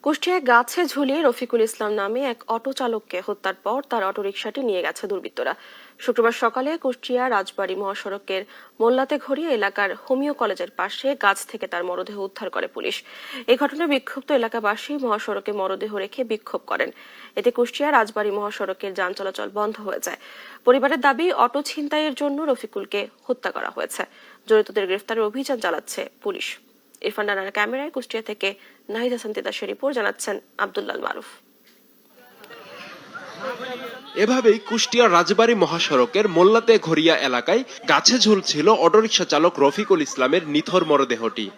কুষ্টিয়ায় গাছে ঝুলিয়ে রফিকুল ইসলাম নামে এক অটো চালককে হত্যার পর তার অটোরিকশাটি নিয়ে গেছে দুর্বৃত্তরা। শুক্রবার সকালে কুষ্টিয়া রাজবাড়ী মহাসড়কের মোল্লাতে ঘড়িয়া এলাকার হোমিও কলেজের পাশে গাছ থেকে তার মরদেহ উদ্ধার করে পুলিশ। এই ঘটনায় বিক্ষুব্ধ এলাকাবাসী মহাসড়কে মরদেহ রেখে বিক্ষোভ করেন। এতে কুষ্টিয়া রাজবাড়ী মহাসড়কের যান চলাচল বন্ধ হয়ে যায়। পরিবারের দাবি, অটো ছিনতাইয়ের জন্য রফিকুলকে হত্যা করা হয়েছে। জড়িতদের গ্রেফতারের অভিযান চালাচ্ছে পুলিশ। ইরফান রানার ক্যামেরায় কুষ্টিয়া থেকে নাহিদ হাসান তিতাসের রিপোর্ট, জানাচ্ছেন আব্দুল্লাল মারুফ। এভাবেই কুষ্টিয়া রাজবাড়ী মহাসড়কের মোল্লাতে ঘড়িয়া এলাকায় গাছে ঝুলছিল অটোরিকশা চালক রফিকুল ইসলামের নিথর মরদেহটি।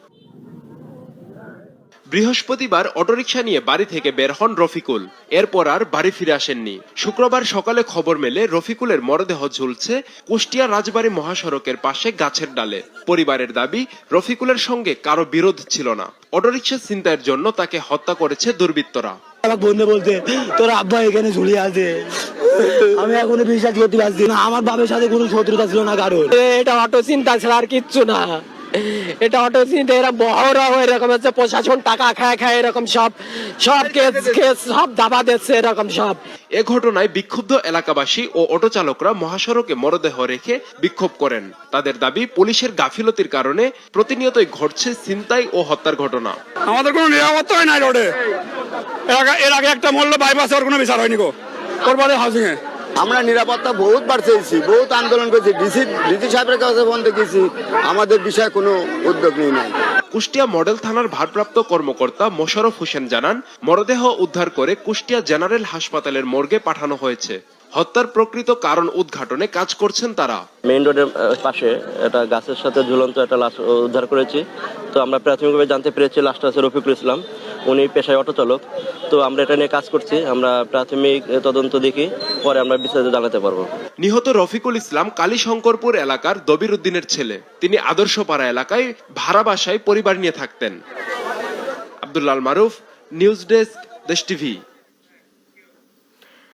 বৃহস্পতিবার অটোরিকশা নিয়ে বাড়ি থেকে বের হন রফিকুল। এরপর আর বাড়ি ফিরে আসেননি। শুক্রবার সকালে খবর মেলে রফিকুলের মরদেহ ঝুলছে কুষ্টিয়া রাজবাড়ী মহাসড়কের পাশে গাছের ডালে। পরিবারের দাবি, রফিকুলের সঙ্গে কারো বিরোধ ছিল না। অটোরিকশা ছিনতাইয়ের জন্য তাকে হত্যা করেছে দুর্বৃত্তরা। আমার বোন বলতে তোর আব্বা এখানে ঝুলিয়ে আছে, আমি এখনো বিশ্বাস করতে পারছি না। আমার বাবার সাথে কোনো শত্রুতা ছিল না কারোর। এটা অটো চিন্তা ছাড়া আর কিচ্ছু না। এটা অটো চিন্তা, এরা বড় এরকম হচ্ছে, প্রশাসন টাকা খায় এরকম সব কেস সব দাবা দিচ্ছে এরকম সব। এ ঘটনায় বিক্ষুব্ধ এলাকাবাসী ও অটো চালকরা মহাসড়কে মরদেহ রেখে বিক্ষোভ করেন। তাদের দাবি, পুলিশের গাফিলতির কারণে প্রতিনিয়তই ঘটছে ছিনতাই ও হত্যার ঘটনা। আমাদের কোনো নিরাপত্তাই নাই রোডে। এর আগে একটা মূল্য বাইপাসে ওর কোনো বিচার হয়নি গো কোরবানি হাউজিং এ। আমরা নিরাপত্তা বহুতবার চেয়েছি, বহুত আন্দোলন করেছি, ডিসি সাহেবের কাছে বন্ধ গেছি, আমাদের বিষয়ে কোনো উদ্যোগ নেই নাই। কুষ্টিয়া মডেল থানার ভারপ্রাপ্ত কর্মকর্তা মোশাররফ হোসেন জানান, মরদেহ উদ্ধার করে কুষ্টিয়া জেনারেল হাসপাতালের মর্গে পাঠানো হয়েছে। হত্যার প্রকৃত কারণ উদ্ঘাটনে কাজ করছেন তারা। মেইন রোডের পাশে একটা গাছের সাথে ঝুলন্ত একটা লাশ উদ্ধার করেছি। তো আমরা প্রাথমিকভাবে জানতে পেরেছি লাশটা আছে রফিকুল ইসলাম, উনি পেশায় অটো চালক। তো আমরা এটা নিয়ে কাজ করছি, আমরা প্রাথমিক তদন্ত দেখি, পরে আমরা বিস্তারিত জানাতে পারবো। নিহত রফিকুল ইসলাম কালীশঙ্করপুর এলাকার দবির উদ্দিনের ছেলে। তিনি আদর্শপাড়া এলাকায় ভাড়া বাসায় পরিবার নিয়ে থাকতেন। আব্দুল্লাল মারুফ, নিউজ ডেস্ক, দেশ টিভি।